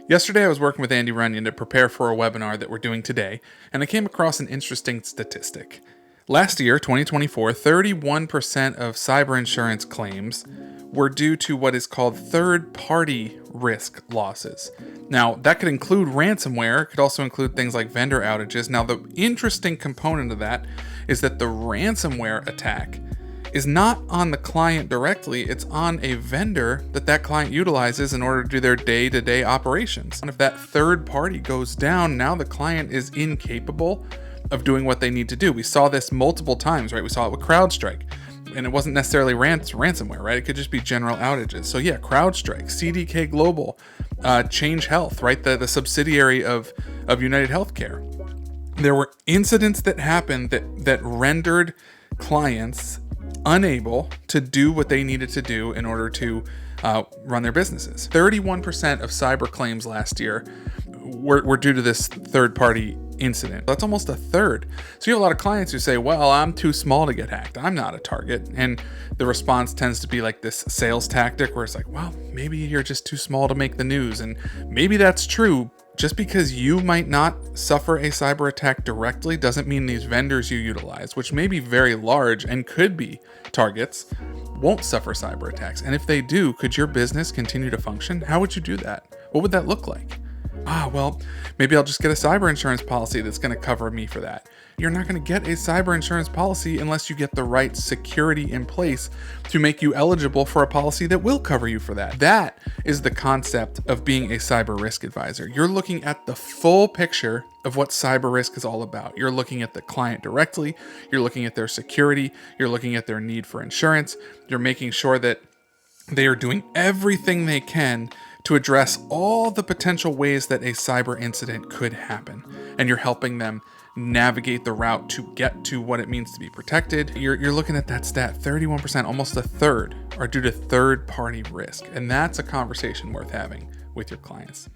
Yesterday, I was working with Andy Runyon to prepare for a webinar that we're doing today, and I came across an interesting statistic. Last year, 2024, 31% of cyber insurance claims were due to what is called third-party risk losses. Now, that could include ransomware. It could also include things like vendor outages. Now, the interesting component of that is that the ransomware attack is not on the client directly, it's on a vendor that client utilizes in order to do their day-to-day operations. And if that third party goes down, now the client is incapable of doing what they need to do. We saw this multiple times, right? We saw it with CrowdStrike, and it wasn't necessarily ransomware, right? It could just be general outages. So yeah, CrowdStrike, CDK Global, Change Health, right? The subsidiary of United Healthcare. There were incidents that happened that rendered clients unable to do what they needed to do in order to run their businesses. 31% of cyber claims last year were due to this third-party incident. That's almost a third. So you have a lot of clients who say, well, I'm too small to get hacked. I'm not a target. And the response tends to be like this sales tactic where it's like, well, maybe you're just too small to make the news. And maybe that's true. Just because you might not suffer a cyber attack directly doesn't mean these vendors you utilize, which may be very large and could be targets, won't suffer cyber attacks. And if they do, could your business continue to function? How would you do that? What would that look like? Well, maybe I'll just get a cyber insurance policy that's going to cover me for that. You're not going to get a cyber insurance policy unless you get the right security in place to make you eligible for a policy that will cover you for that. That is the concept of being a cyber risk advisor. You're looking at the full picture of what cyber risk is all about. You're looking at the client directly. You're looking at their security. You're looking at their need for insurance. You're making sure that they are doing everything they can to address all the potential ways that a cyber incident could happen. And you're helping them navigate the route to get to what it means to be protected. You're looking at that stat, 31%, almost a third are due to third-party risk. And that's a conversation worth having with your clients.